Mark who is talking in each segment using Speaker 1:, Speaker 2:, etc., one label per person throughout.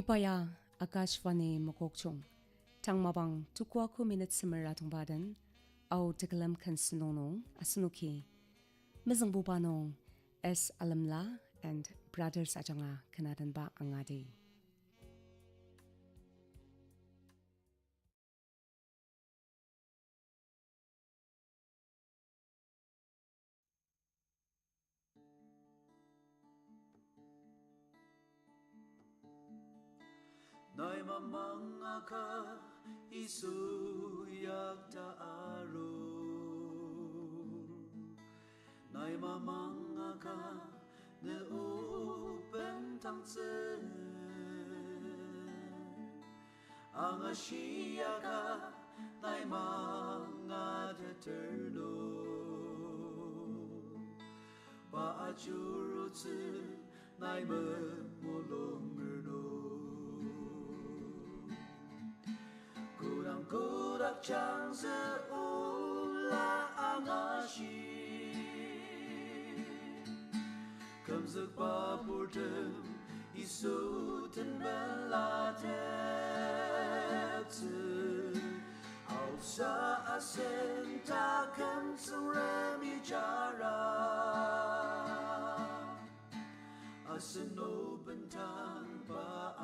Speaker 1: Ibaya Akashvani Mokokchong Tang Mabang Tukwa ku minute Simiratong Baden Au Tekalam Kansunonong Asunuki Mizang Bubanong S. Alemla and Brothers Ajanga Kanadan Ba Angadi.
Speaker 2: Nay mamanga ka isuyak taaro. Nay mamanga ka ne upen tangtse. Ang ashiya ka nay mga eterno. Paachurutsu nay memulungerno. Kudak changse ula angashi Kamzak papurtem isuten belatetsu Ausa asenta kamsurami jara Aseno bentang ba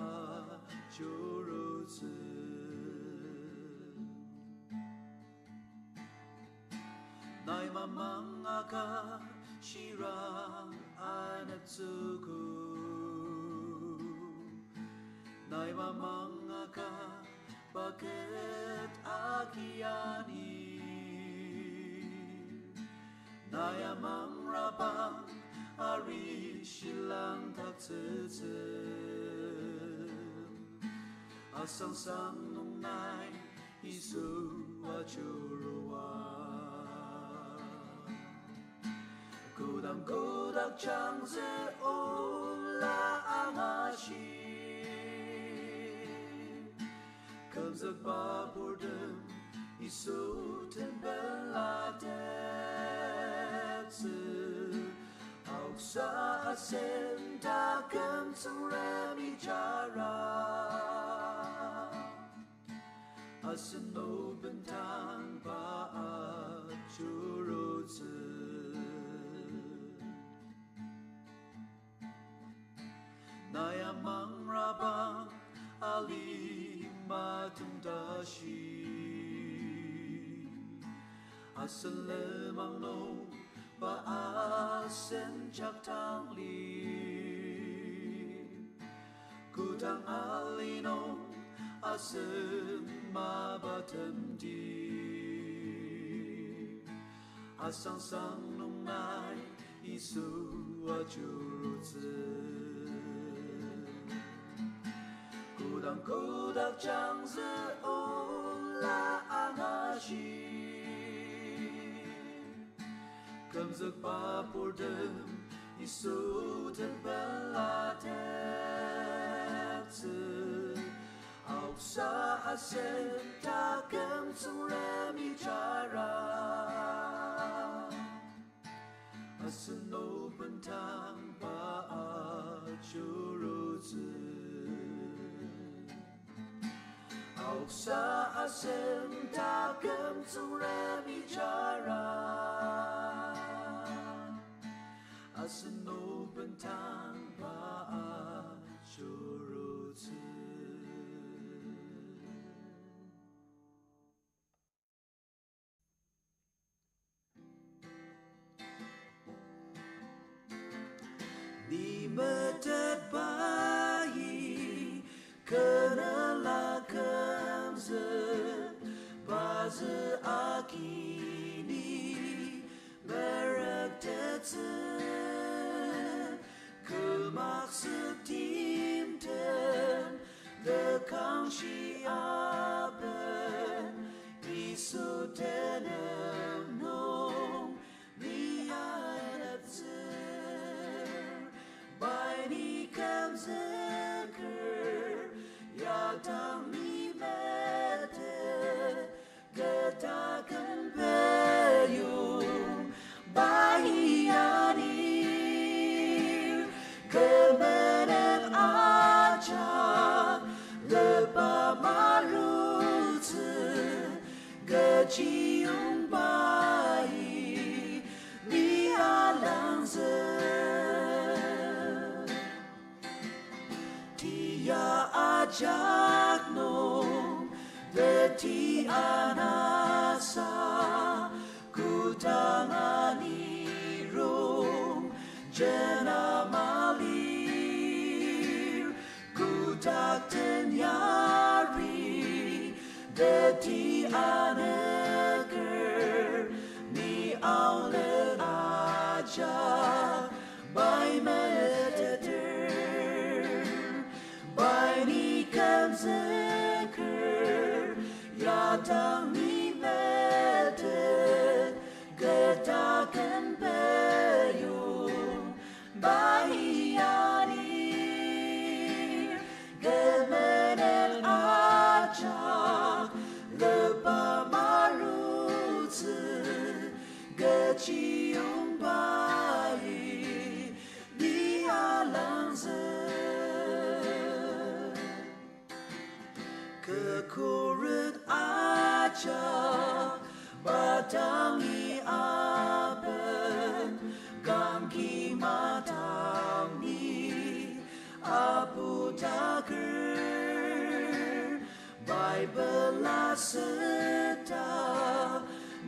Speaker 2: churutsu Nay mamanga ka shirang anatsuku Nay mamanga ka bakit akiani Nay amang rabang ari shilang tatsitsim Asang sang nung nay isu achuruwa Kudak changse ula angashi Kamzak baburdem isuten belatetsu Auksa asenta kamsurami jara Aseno bentang paachurutsu Nayamang rabang alimatung dashi Asalemang no paasen jaktang li Kutang alino asen mabatem di Asang sang nung nai isu ajurutsu Kudak changse ula angashi Kamzak papurdem isuten belatetsu Auksa asenta kamsurami jara Aseno bentang paachurutsu Auksa asenta kamsurami jara Aseno bentang paachurutsu Di metet bayi kenala kamze baze akini merektetze kemaksud timten dekang shiaben isutenem nong niadatze Baini kamzeker yadang mi bete getakan peyum bahiani kemenet aja ajakno beti anasa kutangani rum jena malir kutak tenyari beti aneger ni aule aja by mediter by ni kanzeker yadang ni medet getaken beyum by yani gemenen aja lepa marutsu gecium by ni alanze kekurut aja batangi aben ganggi matangi abu taker Bible aseta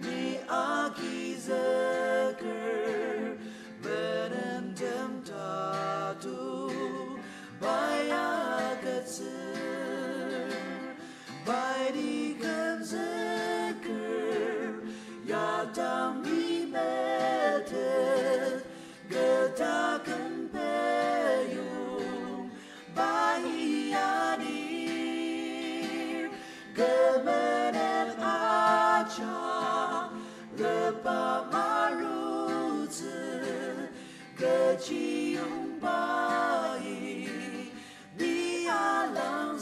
Speaker 2: ni aki zeker berendem tatu bayagatser Baidikan zeker yadam imetet getakan peyum bahiyanir gemenen aja lepa marutse gecium bayi di alam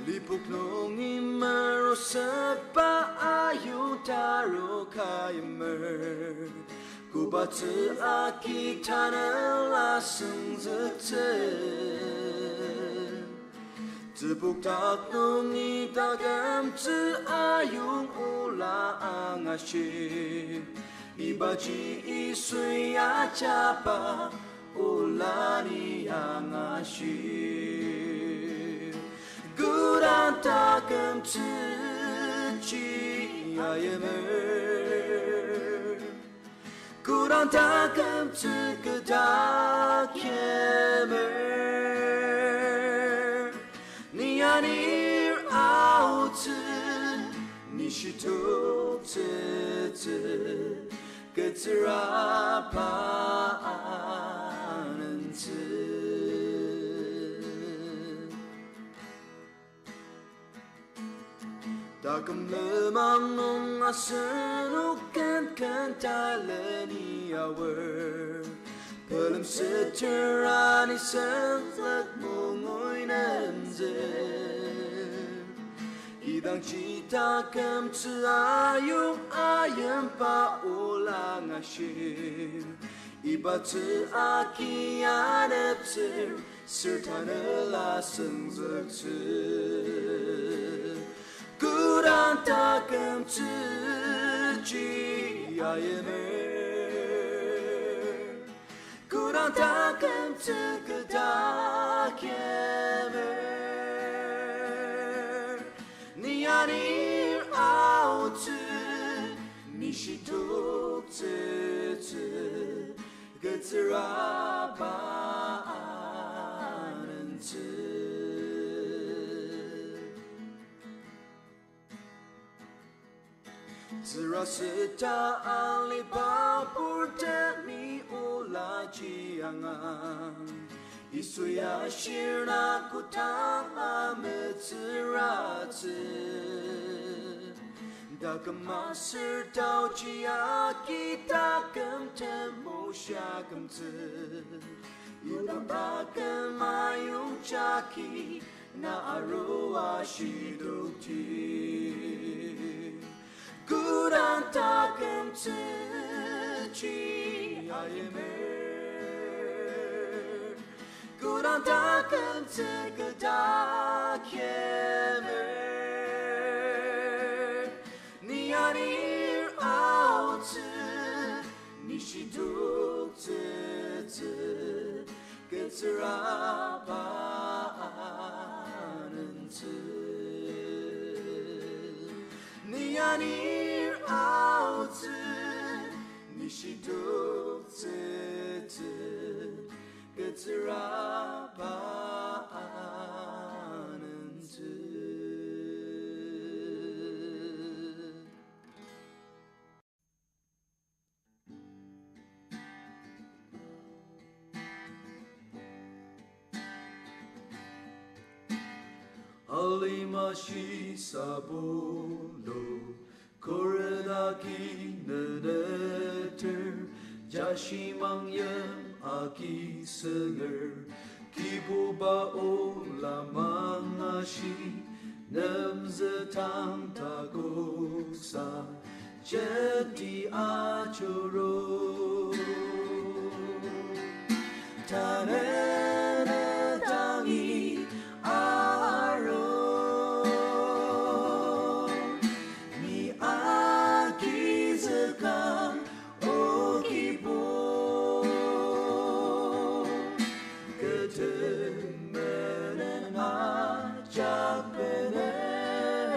Speaker 2: Lipuk nongi merusak pa ayu taro kaimer Kubatsu aki tanah laseng zekce Zebuk tak nongi dagam zi ayung ula angashi Ibaji isui acapa ulani angashi Gurang takam tsuchi ayamer Gurang takam tsukadak yemer Niyanir autsu nishitok tse Getsirapaan tse Takam lemang nong asenukan kentaleni awer Pelem seterani sentlak mongoy nanze Idang cita kem tsu ayung ayam pa ulang asyir Iba tsu aki anep sir serta nela sengzek Kurang takam tsuji ayamer Kurang takam tsukadak yemer Niyanir autsu nishitok tse Getsirapaan tse Zirasita alibabur demi ula jiangan Isuya shirna kutang amet ziratze Dagam asir tau jia kita kem temo syagam tze Yudam bagam ayung jaki na arua shidukti Kurang takam tsuchi ayamer Kurang da kem te ga da kemer ni anir out ni shi du te getrabanen ni anir out ni shi du te getrabanen Alimashi sabolo koredaki neneter jashimangyam aki senger kibuba olamang ashi nemzetang tagosa jadi achoro tanene tangi aro ni aki zekam o kibo ketemenen ajak bener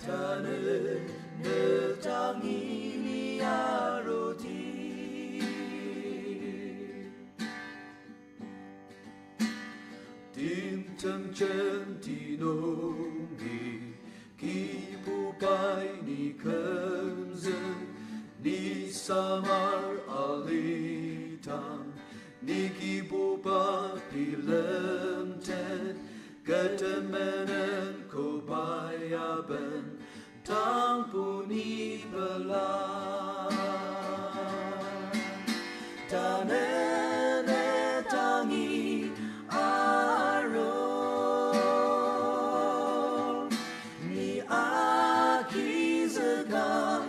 Speaker 2: tanene tangi ni aroti Tim chen ti nongi kipu pai ni kemzen ni samar alitam ni kipu pa pilemten ketemenen kobayaben tang puni bela tanene tangi aro ni aki zekam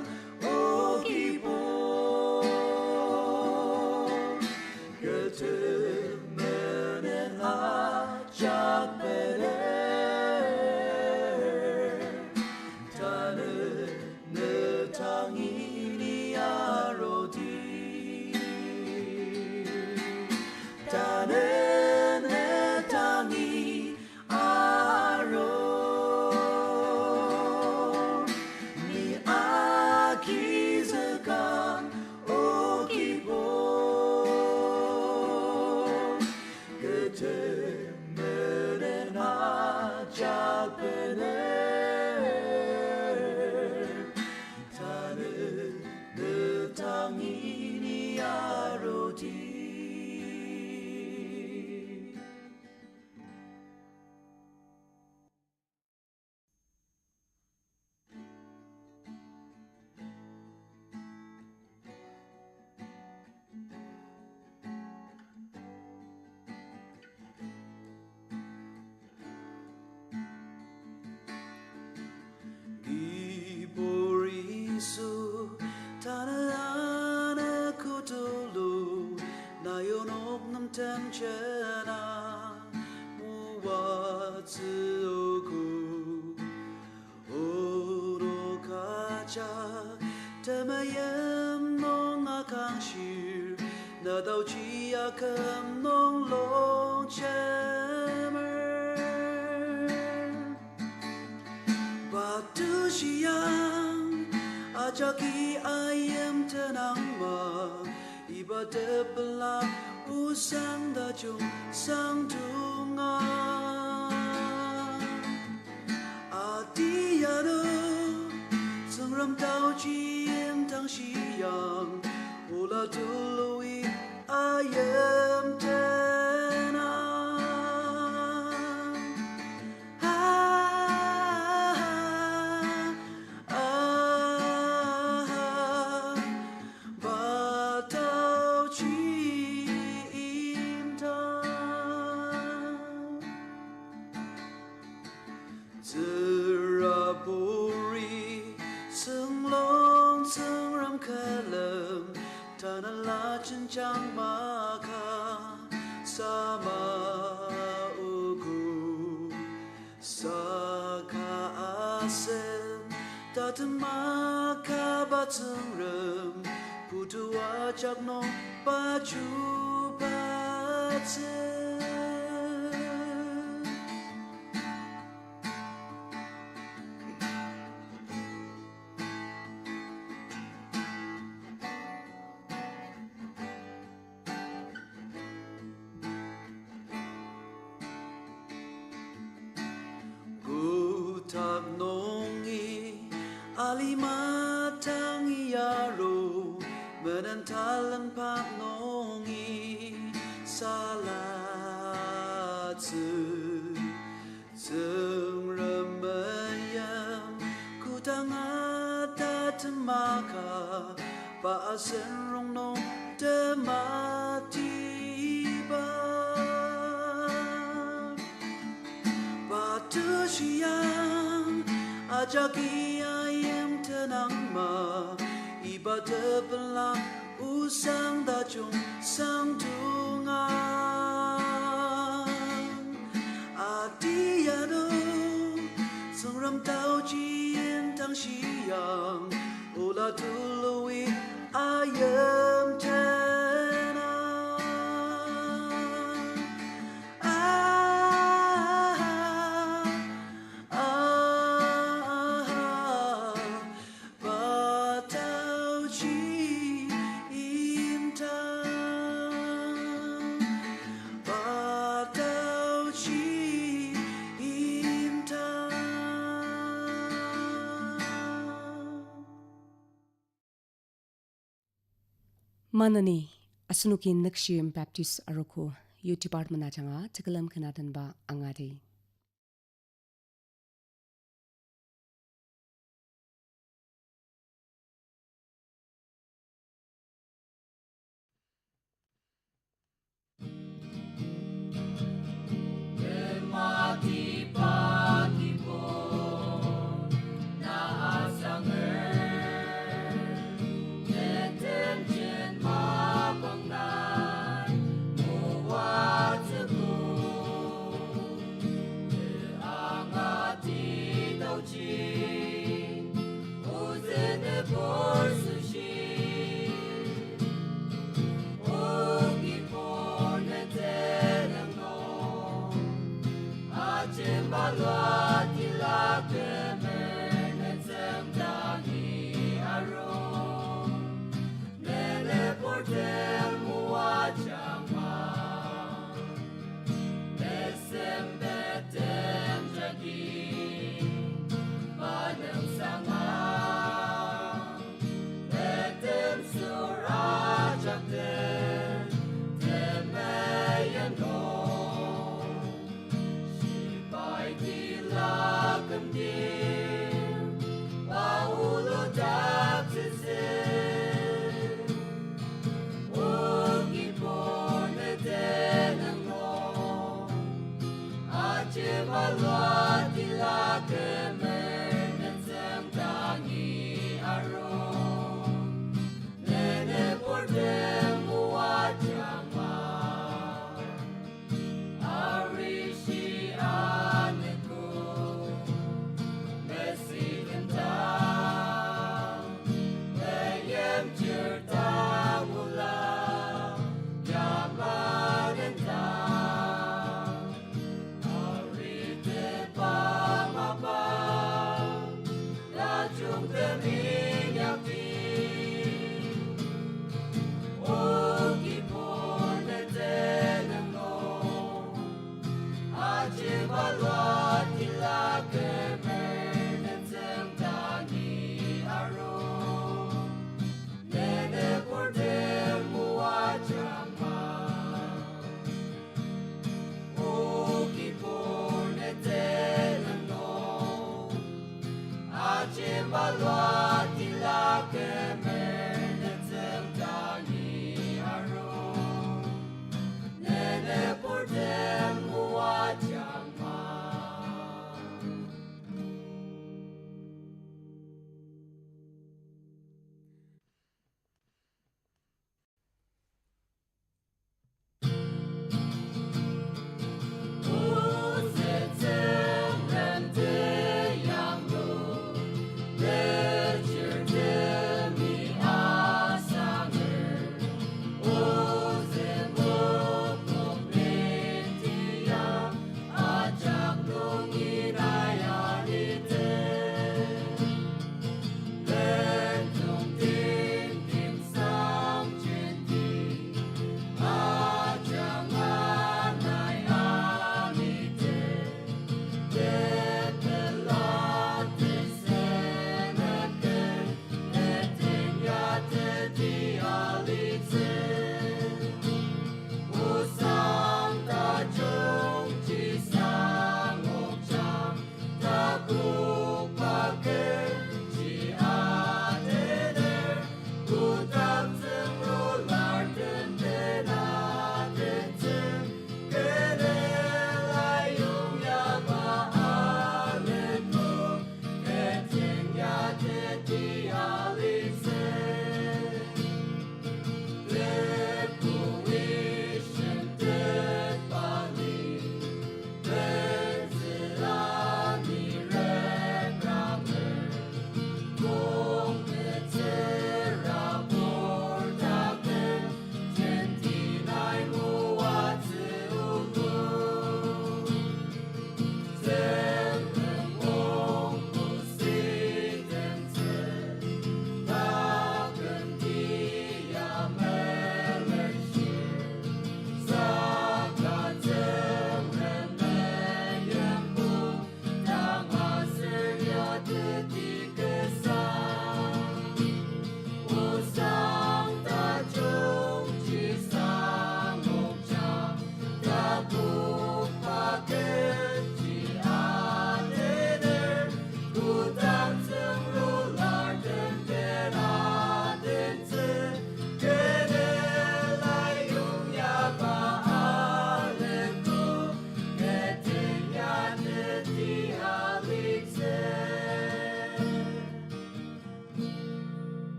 Speaker 2: o kibo ketemenen ajak bener tanene tangi ni aroti tanene tangi aro ni aki zekam o kibo ketemenen ajak bener tanene tangi ni aroti Giborisu tanana kutulu nayonok nam temchena muwatsuoku oro kacha temayem nong akangshir nadauchi akam nong long chemer Batu siang ajaki ayam tenang ma ibadah belak usang dajung sang dunga adiano sengram tau ciem tang siang ula tului ayam tenang Tanala cencang maka sen ta thân ma ca ba thương rầm phụ thu a chắc no ba chu ba chân thạc nông y alima thang yaro medan talang pak nông y salat sung ramayam kutang ata tamaka pa sen rong nong tematiba Patusiang ajaki ayam tenang ma iba terbelah usang dajung sang tungang adiado sungram tau jien tang siang ola tului ayam
Speaker 1: Manani asunukin Nukshiyim Baptist Aroko Youth Department atanga tikalam kanatan ba angadi.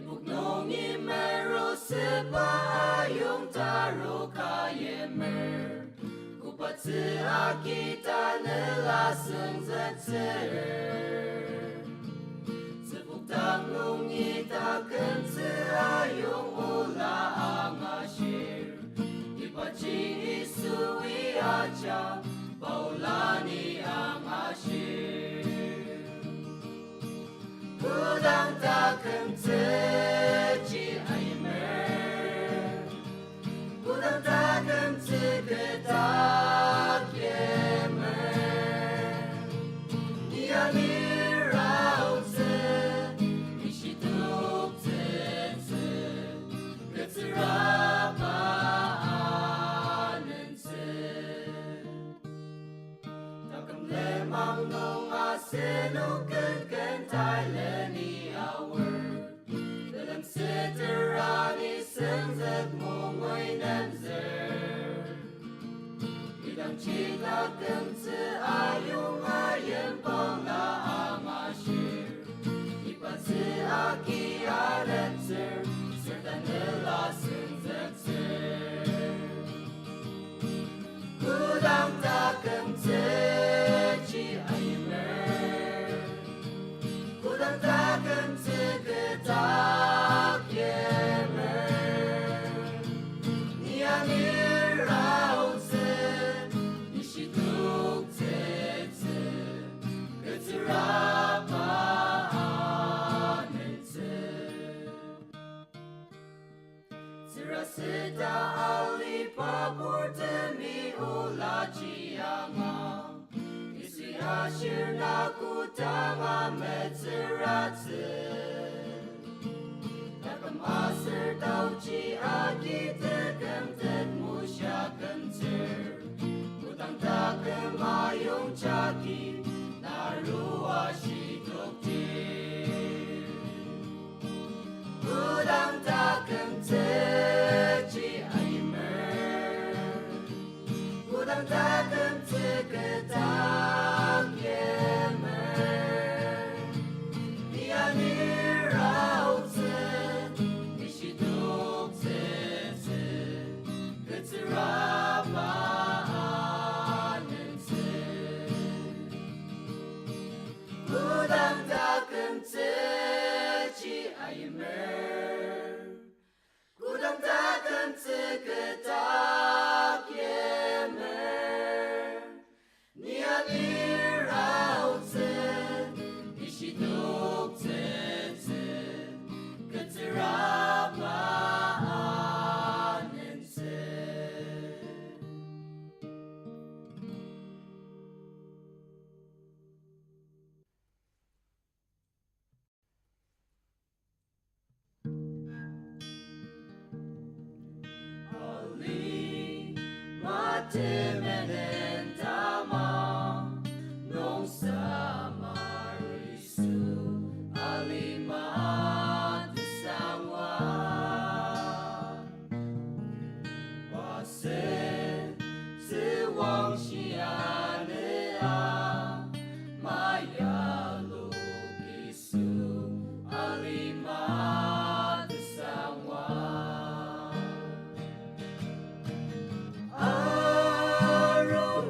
Speaker 2: Nukshiyim sepa ayung taro kayemer Kupatsi akita nila sengzetser Sepuktam nungita kentsi ayung ula angashir Ipachi isui acha Paulani angashir Kudang takkan teci aimer Kudang takkan seketak yemer Dia nirau se Nishituk tse Ketserapaan se Takkan lemang nung asenukan Thailand hour Dalam seterani senzak mongoy namzer Idang cita kemse ayung ayem pangla amashir Ipatse aki aletzer Serta nila senzak ser Kudang takkan teci aymer Kudang takkan seketak yemer Nia nirau se Nishituk tse Ketserapaan se Serasita ali papur demi ula cianga Ashir naku tama metzeratze Takam aser tauci agite kemtet musya kemter Kutang takem ayung caki narua shidoktir Kudang takem teci aimer Kudang takem seketak yemer Dia nirau tse Nishituk tse Ketserapaan se Kudang takkan teci aimer Kudang takkan seketak yemer Nia nirau tse Nishituk tse Ketserapaan se Ali matemenen tama Nong samarisu alimat sangwa Wase sewang siane Maya lukisu alimat sangwa Arum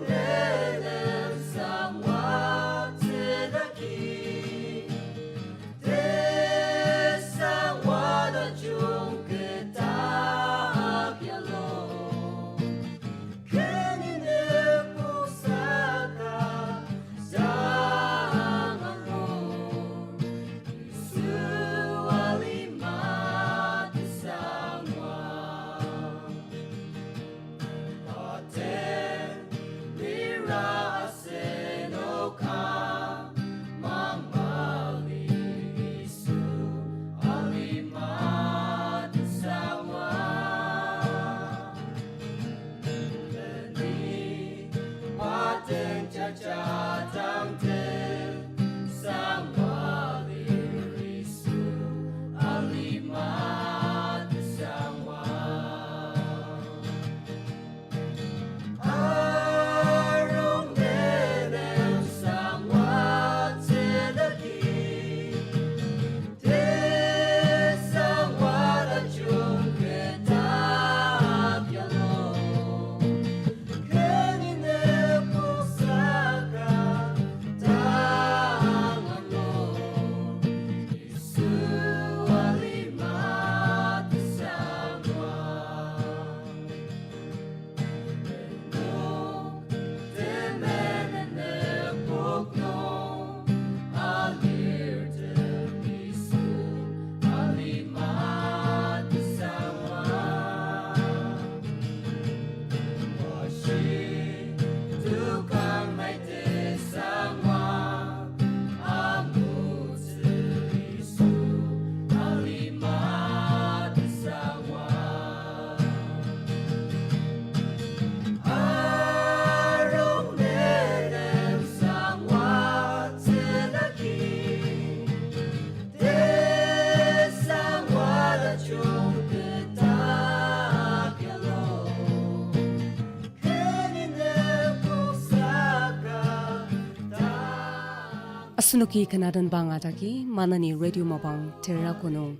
Speaker 1: Asunuki kanadan bang ataki manani radio mabang terrakono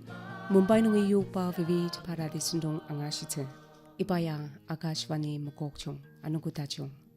Speaker 1: Mumbai nungi yukpa vivid paradisundong angashite. Ipaya Akashvani mukokchong anukutachong.